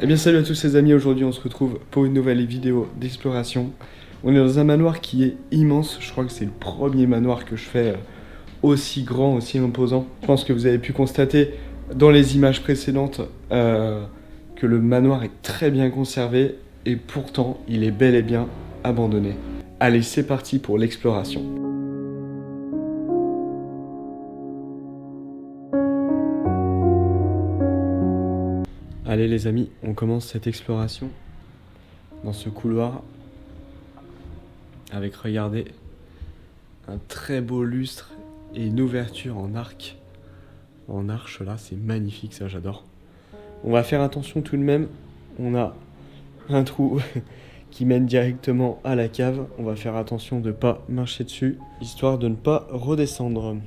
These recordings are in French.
Eh bien salut à tous les amis, aujourd'hui on se retrouve pour une nouvelle vidéo d'exploration. On est dans un manoir qui est immense, je crois que c'est le premier manoir que je fais aussi grand, aussi imposant. Je pense que vous avez pu constater dans les images précédentes que le manoir est très bien conservé et pourtant il est bel et bien abandonné. Allez, c'est parti pour l'exploration. Allez les amis, on commence cette exploration dans ce couloir avec, regardez, un très beau lustre et une ouverture en arc. En arche là, c'est magnifique, ça j'adore. On va faire attention tout de même, on a un trou qui mène directement à la cave. On va faire attention de ne pas marcher dessus, histoire de ne pas redescendre.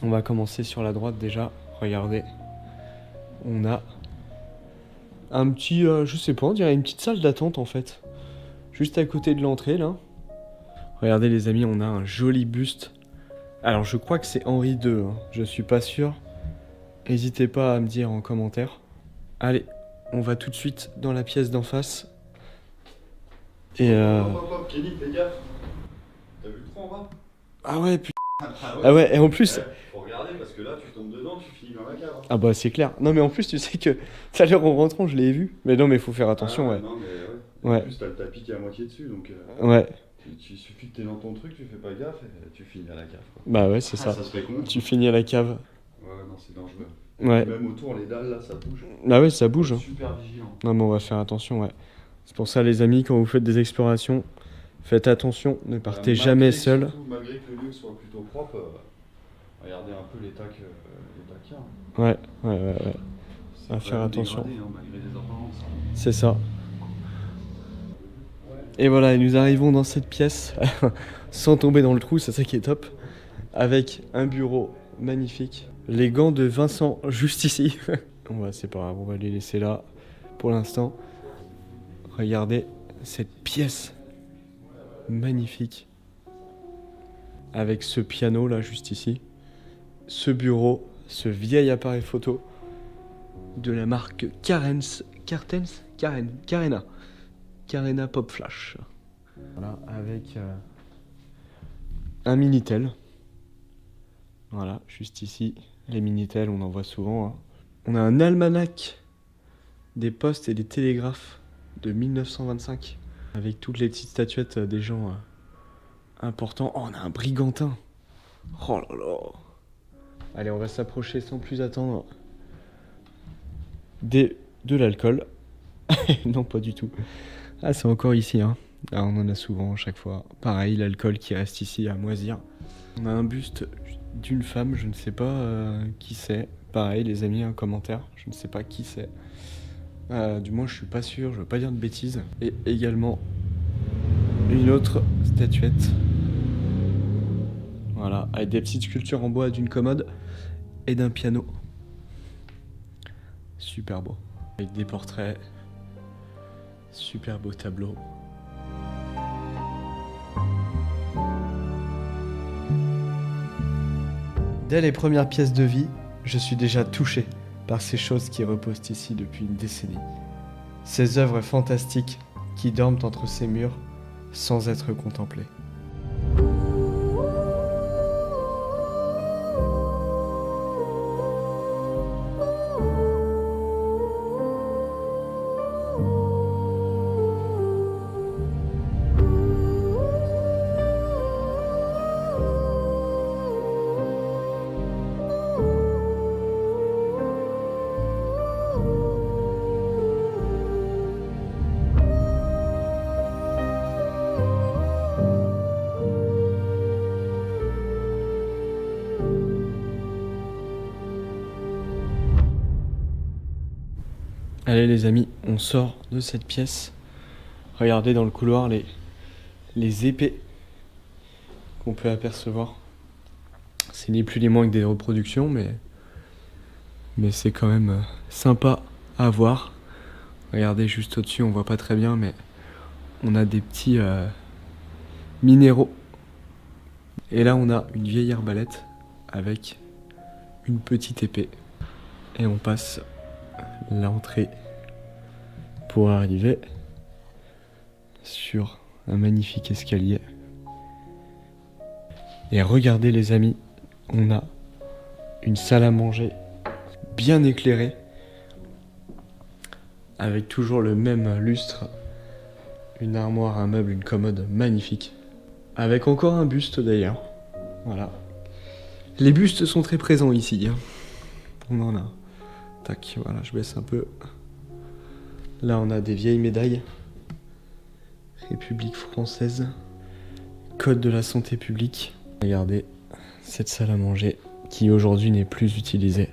On va commencer sur la droite déjà, regardez. On a un petit, je sais pas, on dirait une petite salle d'attente en fait. Juste à côté de l'entrée là. Regardez les amis, on a un joli buste. Alors je crois que c'est Henri II, hein. Je suis pas sûr. N'hésitez pas à me dire en commentaire. Allez, on va tout de suite dans la pièce d'en face. Et Hop, Kenny, fais gaffe. T'as vu le trou en bas? Ah ouais, putain. Ah ouais, et en plus... Faut regarder parce que là, tu tombes dedans, tu finis dans la cave. Hein. Ah bah c'est clair. Non mais en plus, tu sais que tout à l'heure en rentrant, je l'ai vu. Mais non, mais faut faire attention, ouais. Non, mais Ouais. En plus, t'as le tapis qui est à moitié dessus, donc... Ouais. Il suffit que t'es dans ton truc, tu fais pas gaffe et tu finis à la cave. Quoi. Bah ouais, c'est ça. Ça se fait con. Tu finis à la cave. Ouais, non, c'est dangereux. Ouais. Même autour, les dalles, là, ça bouge. Bah ouais, ça bouge. Hein. Super vigilant. Non mais on va faire attention, ouais. C'est pour ça les amis, quand vous faites des explorations, faites attention, ne partez jamais seul. Surtout, malgré que le lieu soit plutôt propre, regardez un peu l'état qu'il y a. Ouais. À C'est faire attention. Dégradé, hein, malgré les ordonnances. C'est ça. Et voilà, et nous arrivons dans cette pièce, sans tomber dans le trou, c'est ça qui est top, avec un bureau magnifique. Les gants de Vincent, juste ici. C'est pas grave, on va les laisser là pour l'instant. Regardez cette pièce magnifique. Avec ce piano là, juste ici. Ce bureau, ce vieil appareil photo de la marque Carena Pop Flash. Voilà, avec un Minitel. Voilà, juste ici. Les Minitel, on en voit souvent. Hein. On a un almanach des postes et des télégraphes de 1925. Avec toutes les petites statuettes des gens importants. Oh, on a un Brigantin. Oh là là. Allez, on va s'approcher sans plus attendre de l'alcool. Non, pas du tout. Ah, c'est encore ici, hein. Ah, on en a souvent, à chaque fois. Pareil, l'alcool qui reste ici à moisir. On a un buste d'une femme, je ne sais pas qui c'est. Pareil, les amis, un commentaire, je ne sais pas qui c'est. Du moins, je suis pas sûr, je veux pas dire de bêtises. Et également, une autre statuette. Voilà, avec des petites sculptures en bois d'une commode et d'un piano. Super beau. Avec des portraits. Super beau tableau. Dès les premières pièces de vie, je suis déjà touché par ces choses qui reposent ici depuis une décennie. Ces œuvres fantastiques qui dorment entre ces murs sans être contemplées. Allez les amis, on sort de cette pièce. Regardez dans le couloir les épées qu'on peut apercevoir. C'est ni plus ni moins que des reproductions, mais c'est quand même sympa à voir. Regardez juste au-dessus, on voit pas très bien, mais on a des petits minéraux. Et là, on a une vieille arbalète avec une petite épée. Et on passe l'entrée pour arriver sur un magnifique escalier. Et regardez les amis, on a une salle à manger bien éclairée, avec toujours le même lustre, une armoire, un meuble, une commode magnifique, avec encore un buste d'ailleurs. Voilà. Les bustes sont très présents ici, hein. On en a. Tac, voilà, je baisse un peu. Là, on a des vieilles médailles. République française. Code de la santé publique. Regardez cette salle à manger qui aujourd'hui n'est plus utilisée.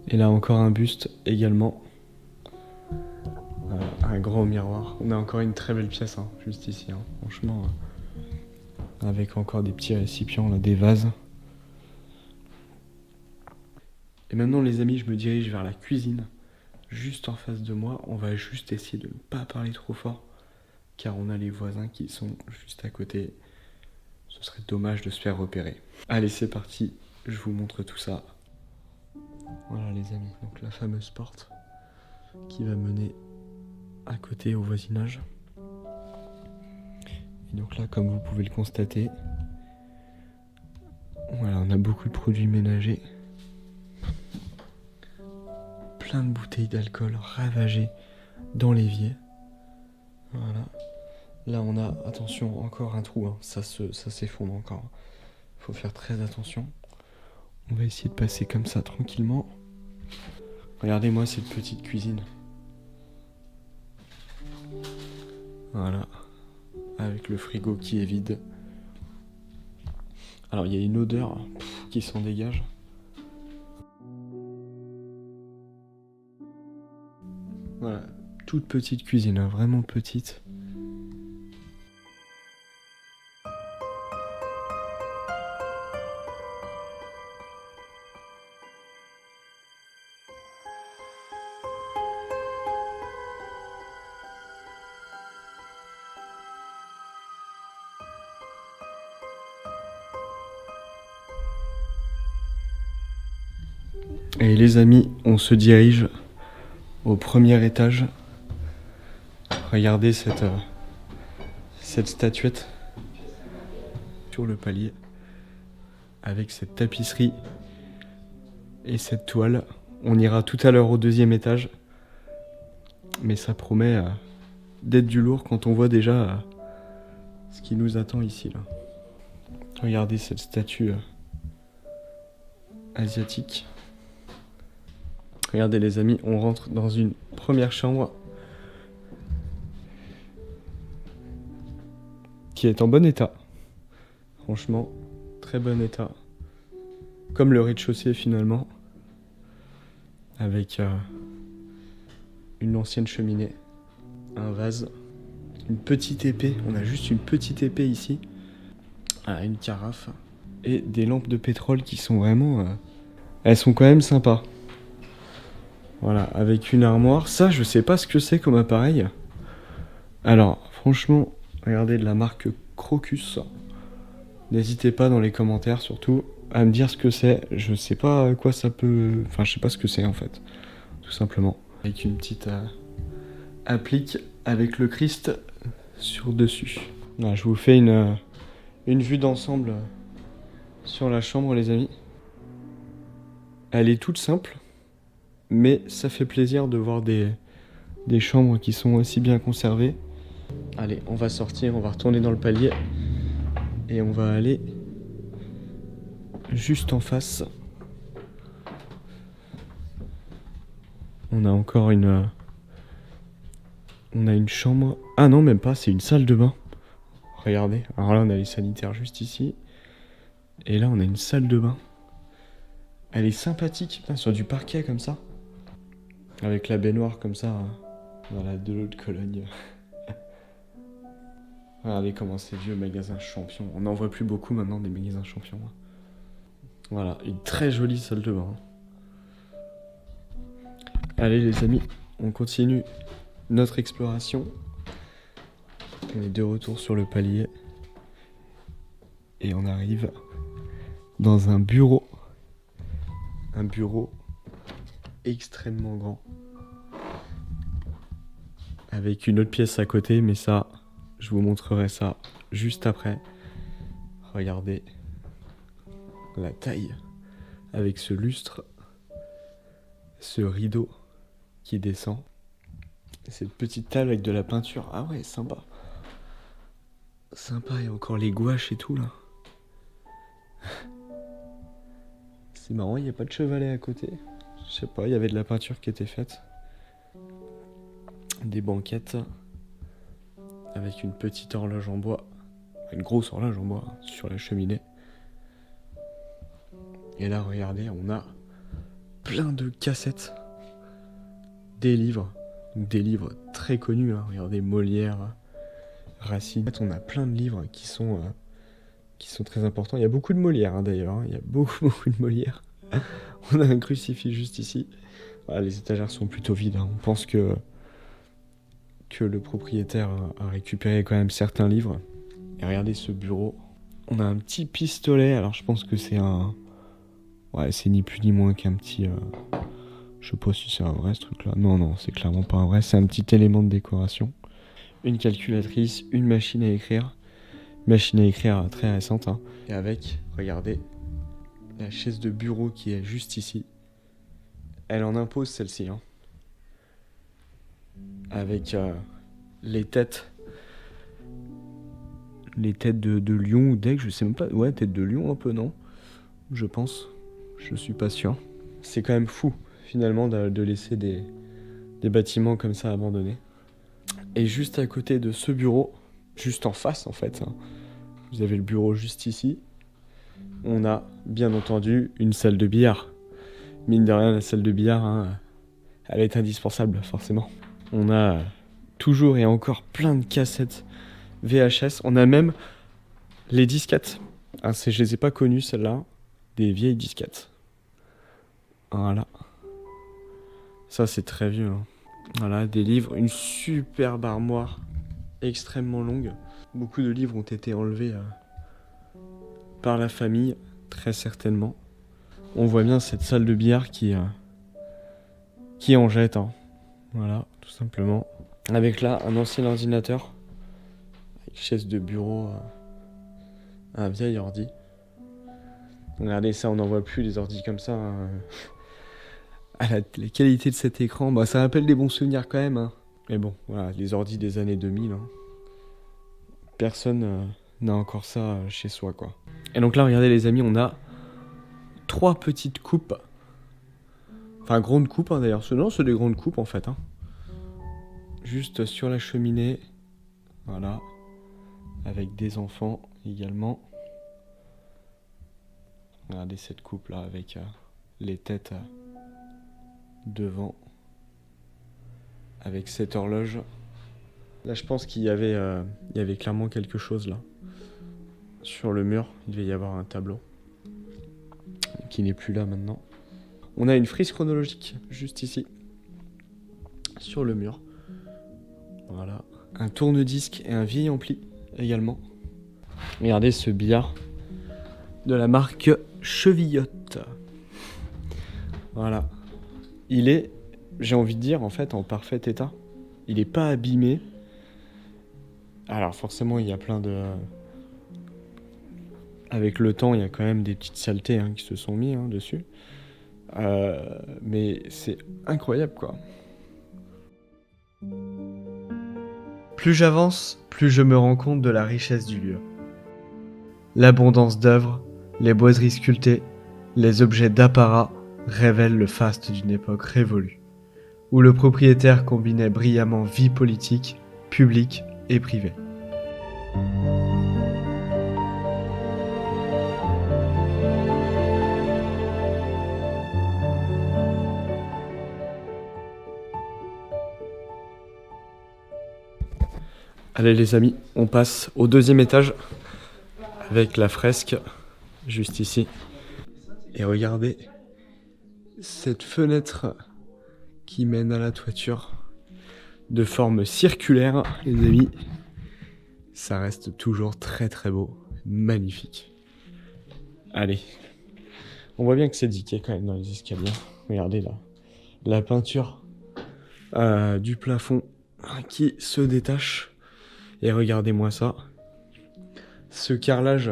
Et là encore un buste également. Voilà, un grand miroir. On a encore une très belle pièce, hein, juste ici, hein, franchement. Avec encore des petits récipients, là, des vases. Et maintenant les amis, je me dirige vers la cuisine. Juste en face de moi, on va juste essayer de ne pas parler trop fort. Car on a les voisins qui sont juste à côté. Ce serait dommage de se faire repérer. Allez, c'est parti, je vous montre tout ça. Voilà les amis, donc la fameuse porte qui va mener à côté au voisinage. Et donc là, comme vous pouvez le constater, voilà, on a beaucoup de produits ménagers. Plein de bouteilles d'alcool ravagées dans l'évier. Voilà. Là on a, attention, encore un trou, hein. Ça s'effondre encore. Faut faire très attention. On va essayer de passer comme ça tranquillement. Regardez-moi cette petite cuisine. Voilà. Avec le frigo qui est vide. Alors il y a une odeur qui s'en dégage. Voilà, toute petite cuisine, hein, vraiment petite. Et les amis, on se dirige au premier étage. Regardez cette statuette sur le palier avec cette tapisserie et cette toile. On ira tout à l'heure au deuxième étage, mais ça promet d'être du lourd quand on voit déjà ce qui nous attend ici là. Regardez cette statue asiatique. Regardez les amis, on rentre dans une première chambre qui est en bon état. Franchement, très bon état. Comme le rez-de-chaussée finalement. Avec une ancienne cheminée, un vase, une petite épée. On a juste une petite épée ici. Une carafe. Et des lampes de pétrole qui sont vraiment... elles sont quand même sympas. Voilà, avec une armoire. Ça, je sais pas ce que c'est comme appareil. Alors, franchement, regardez, de la marque Crocus. N'hésitez pas dans les commentaires, surtout, à me dire ce que c'est. Je sais pas à quoi ça peut... Enfin, je sais pas ce que c'est, en fait. Tout simplement. Avec une petite applique avec le Christ sur dessus. Voilà, je vous fais une vue d'ensemble sur la chambre, les amis. Elle est toute simple. Mais ça fait plaisir de voir des chambres qui sont aussi bien conservées. Allez, on va sortir, on va retourner dans le palier. Et on va aller juste en face. On a encore une... on a une chambre... Ah non, même pas, c'est une salle de bain. Regardez, alors là on a les sanitaires juste ici. Et là on a une salle de bain. Elle est sympathique, putain, sur du parquet comme ça. Avec la baignoire comme ça, voilà, de l'eau de Cologne. Regardez comment c'est vieux, magasin champion. On n'en voit plus beaucoup maintenant des magasins champions. Voilà, une très jolie salle de bain. Allez les amis, on continue notre exploration. On est de retour sur le palier. Et on arrive dans un bureau. Un bureau extrêmement grand. avec une autre pièce à côté, mais ça, je vous montrerai ça juste après. Regardez la taille avec ce lustre, ce rideau qui descend, cette petite table avec de la peinture. Ah ouais, sympa. Sympa, il y a encore les gouaches et tout là. C'est marrant, il n'y a pas de chevalet à côté. Je sais pas, il y avait de la peinture qui était faite. Des banquettes avec une petite horloge en bois, une grosse horloge en bois sur la cheminée. Et là, regardez, on a plein de cassettes, des livres, donc des livres très connus. Hein. Regardez, Molière, Racine. En fait, on a plein de livres qui sont très importants. Il y a beaucoup de Molière hein, d'ailleurs. Hein. Il y a beaucoup de Molière. On a un crucifix juste ici. Voilà, les étagères sont plutôt vides. Hein. On pense que le propriétaire a récupéré quand même certains livres. Et regardez ce bureau. On a un petit pistolet. Alors je pense que c'est un... Ouais, c'est ni plus ni moins qu'un petit... Je sais pas si c'est un vrai ce truc là. Non, c'est clairement pas un vrai. C'est un petit élément de décoration. Une calculatrice, une machine à écrire. Machine à écrire très récente. Hein. Et avec, regardez, la chaise de bureau qui est juste ici. Elle en impose celle-ci. Hein. Avec les têtes de lion ou d'aigle, je sais même pas. Ouais, tête de lion un peu, non? Je pense. Je suis pas sûr. C'est quand même fou, finalement, de laisser des bâtiments comme ça abandonnés. Et juste à côté de ce bureau, juste en face en fait, hein, vous avez le bureau juste ici, on a bien entendu une salle de billard. Mine de rien, la salle de billard, hein, elle est indispensable, forcément. On a toujours et encore plein de cassettes VHS. On a même les disquettes. Ah, je les ai pas connues, celles-là. Des vieilles disquettes. Voilà. Ça, c'est très vieux. Hein. Voilà, des livres. Une superbe armoire extrêmement longue. Beaucoup de livres ont été enlevés par la famille, très certainement. On voit bien cette salle de billard qui en jette. Hein. Voilà, tout simplement. Avec là, un ancien ordinateur. Avec chaise de bureau. Un vieil ordi. Regardez ça, on n'en voit plus des ordis comme ça. Hein. Ah, la qualité de cet écran, bah, ça rappelle des bons souvenirs quand même. Hein. Mais bon, voilà, les ordis des années 2000. Hein. Personne n'a encore ça chez soi, quoi. Et donc là, regardez les amis, on a 3 petites coupes. Enfin, grandes coupes hein, d'ailleurs. Non, c'est des grandes coupes en fait. Hein. Juste sur la cheminée. Voilà. Avec des enfants également. Regardez cette coupe là avec les têtes devant. Avec cette horloge. Là, je pense qu'il y avait clairement quelque chose là. Sur le mur, il devait y avoir un tableau. Qui n'est plus là maintenant. On a une frise chronologique juste ici. Sur le mur. Voilà. Un tourne-disque et un vieil ampli également. Regardez ce billard de la marque Chevillotte. Voilà. Il est, j'ai envie de dire, en fait, en parfait état. Il n'est pas abîmé. Alors forcément, il y a plein de... Avec le temps, il y a quand même des petites saletés hein, qui se sont mis hein, dessus. Mais c'est incroyable, quoi. Plus j'avance, plus je me rends compte de la richesse du lieu. L'abondance d'œuvres, les boiseries sculptées, les objets d'apparat révèlent le faste d'une époque révolue, où le propriétaire combinait brillamment vie politique, publique et privée. Allez les amis, on passe au 2e étage avec la fresque juste ici. Et regardez cette fenêtre qui mène à la toiture de forme circulaire, les amis. Ça reste toujours très très beau, magnifique. Allez, on voit bien que c'est diqué quand même dans les escaliers. Regardez là, la peinture du plafond qui se détache. Et regardez-moi ça. Ce carrelage.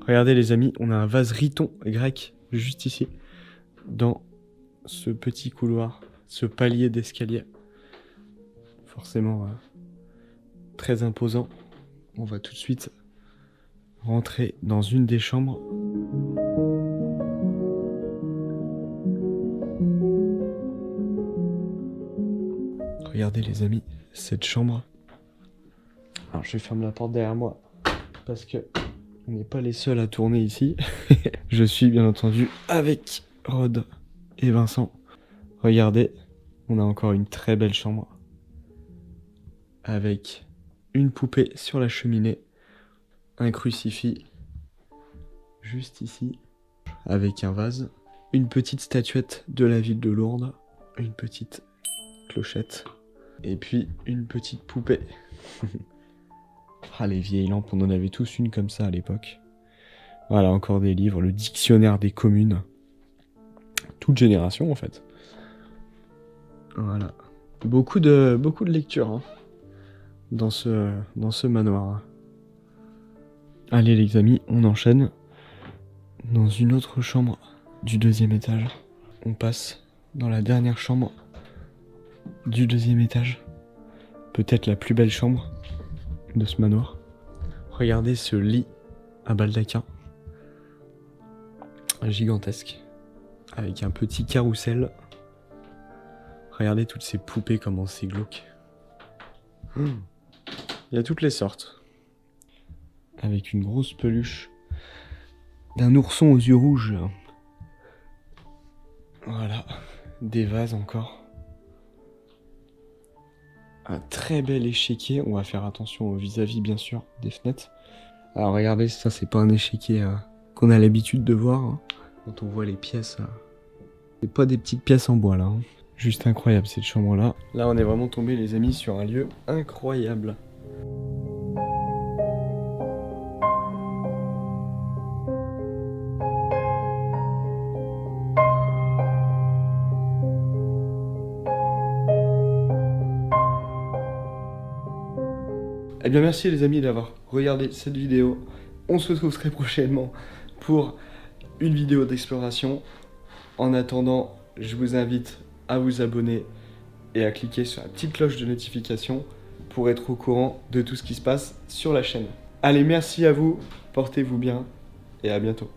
Regardez les amis, on a un vase riton grec juste ici, dans ce petit couloir, ce palier d'escalier. Forcément très imposant. On va tout de suite rentrer dans une des chambres. Regardez les amis, cette chambre. Alors je ferme la porte derrière moi parce que on n'est pas les seuls à tourner ici. Je suis bien entendu avec Rod et Vincent. Regardez, on a encore une très belle chambre. Avec une poupée sur la cheminée. Un crucifix juste ici. Avec un vase. Une petite statuette de la ville de Lourdes. Une petite clochette. Et puis une petite poupée. Ah, les vieilles lampes, on en avait tous une comme ça à l'époque. Voilà, encore des livres, le dictionnaire des communes. Toute génération en fait. Voilà. Beaucoup de lectures hein, dans ce manoir. Allez les amis, on enchaîne dans une autre chambre du 2e étage. On passe dans la dernière chambre du 2e étage. Peut-être la plus belle chambre de ce manoir. Regardez ce lit à baldaquin. Gigantesque. Avec un petit carrousel. Regardez toutes ces poupées, comment c'est glauque. Il y a toutes les sortes. Avec une grosse peluche d'un ourson aux yeux rouges. Voilà. Des vases encore. Un très bel échiquier. On va faire attention au vis-à-vis, bien sûr, des fenêtres. Alors regardez, ça c'est pas un échiquier qu'on a l'habitude de voir. Hein, quand on voit les pièces. C'est pas des petites pièces en bois là. Hein. Juste incroyable cette chambre là. Là on est vraiment tombé les amis sur un lieu incroyable. Eh bien merci les amis d'avoir regardé cette vidéo. On se retrouve très prochainement pour une vidéo d'exploration. En attendant, je vous invite à vous abonner et à cliquer sur la petite cloche de notification pour être au courant de tout ce qui se passe sur la chaîne. Allez, merci à vous, portez-vous bien et à bientôt.